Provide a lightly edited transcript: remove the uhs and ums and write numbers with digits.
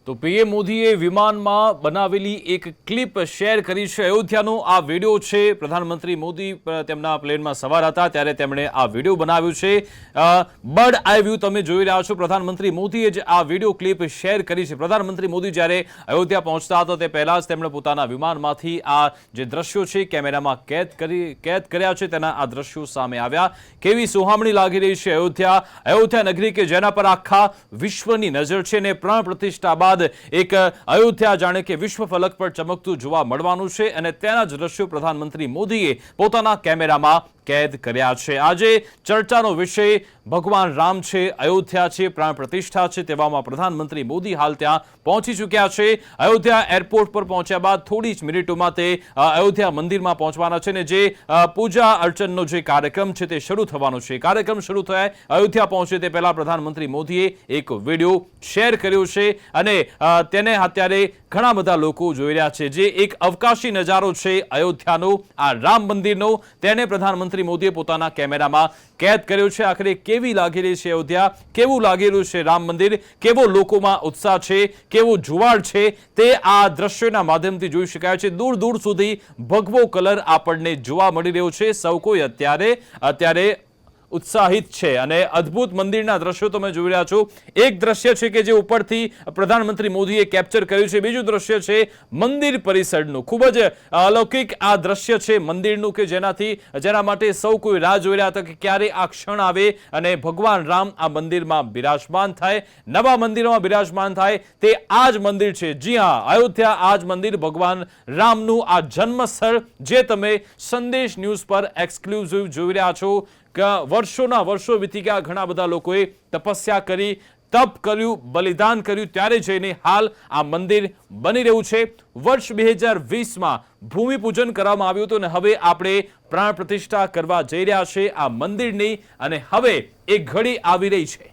તો પીએમ મોદીએ વિમાનમાં બનાવેલી એક ક્લિપ શેર કરી છે। અયોધ્યાનો આ વિડીયો છે। પ્રધાનમંત્રી મોદી તેમના પ્લેનમાં સવાર હતા ત્યારે તેમણે આ વિડીયો બનાવ્યો છે। બર્ડ આઈ વ્યૂ તમે જોઈ રહ્યા છો। પ્રધાનમંત્રી મોદીએ જ આ વિડીયો ક્લિપ શેર કરી છે। પ્રધાનમંત્રી મોદી જ્યારે અયોધ્યા પહોંચતા હતા તે પહેલા જ તેમણે પોતાના વિમાનમાંથી આ જે દ્રશ્યો છે કેમેરામાં કેદ કર્યા છે। તેના આ દ્રશ્યો સામે આવ્યા। કેવી સુહામણી લાગી રહી છે અયોધ્યા નગરી કે જેના પર આખા વિશ્વની નજર છે ને પ્રાણ પ્રતિષ્ઠા બાદ એક અયોધ્યા જાણે કે વિશ્વ ફલક પર ચમકતું જોવા મળવાનું છે અને તેના જ દ્રશ્યો પ્રધાનમંત્રી મોદીએ પોતાના કેમેરામાં કેદ કર્યા છે। આજે ચર્ચાનો વિષય ભગવાન રામ છે, અયોધ્યા છે, પ્રાણ પ્રતિષ્ઠા છે। તેવામાં પ્રધાનમંત્રી મોદી હાલ ત્યાં પહોંચી ચૂક્યા છે। અયોધ્યા એરપોર્ટ પર પહોંચ્યા બાદ થોડી જ મિનિટોમાં તે અયોધ્યા મંદિરમાં પહોંચવાના છે ને જે પૂજા અર્ચનનો જે કાર્યક્રમ છે તે શરૂ થવાનો છે। કાર્યક્રમ શરૂ થાય અયોધ્યા પહોંચે તે પહેલા પ્રધાનમંત્રી મોદીએ એક વિડીયો શેર કર્યો છે અને તેને અત્યારે ઘણા બધા લોકો જોઈ રહ્યા છે। જે એક અવકાશી નજારો છે અયોધ્યાનો, આ રામ મંદિરનો, તેને પ્રધાનમંત્રી મોદીએ પોતાના કેમેરામાં કેદ કર્યો છે। આખરે કેવી લાગી રહી છે અયોધ્યા, કેવું લાગી રહ્યું છે રામ મંદિર, કેવો લોકોમાં ઉત્સાહ છે, કેવો જુવાળ છે તે આ દ્રશ્યોના માધ્યમથી જોઈ શકાય છે। દૂર દૂર સુધી ભગવો કલર આપણને જોવા મળી રહ્યો છે। સૌ કોઈ અત્યારે ઉત્સાહિત છે અને અદ્ભુત મંદિરના દ્રશ્યો તમે જોઈ રહ્યા છો। એક દ્રશ્ય છે કે જે ઉપરથી પ્રધાનમંત્રી મોદીએ કેપ્ચર કર્યું છે, બીજું દ્રશ્ય છે મંદિર પરિસરનું। ખૂબ જ અલૌકિક આ દ્રશ્ય છે મંદિરનું કે જેના માટે સૌ કોઈ રાહ જોઈ રહ્યા હતા કે ક્યારે આ ક્ષણ આવે અને ભગવાન રામ આ મંદિરમાં બિરાજમાન થાય, નવા મંદિરમાં બિરાજમાન થાય। તે આ જ મંદિર છે, જી હા, અયોધ્યા આ જ મંદિર, ભગવાન રામનું આ જન્મસ્થળ જે તમે સંદેશ ન્યૂઝ પર એક્સક્લુઝિવ જોઈ રહ્યા છો। વર્ષોના વર્ષો વીતી ગયા, ઘણા બધા લોકોએ તપસ્યા કરી, તપ કર્યું, બલિદાન કર્યું, ત્યારે જઈને હાલ આ મંદિર બની રહ્યું છે। વર્ષ 2020માં ભૂમિપૂજન કરવામાં આવ્યું હતું અને હવે આપણે પ્રાણ પ્રતિષ્ઠા કરવા જઈ રહ્યા છે આ મંદિરની અને હવે એક ઘડી આવી રહી છે।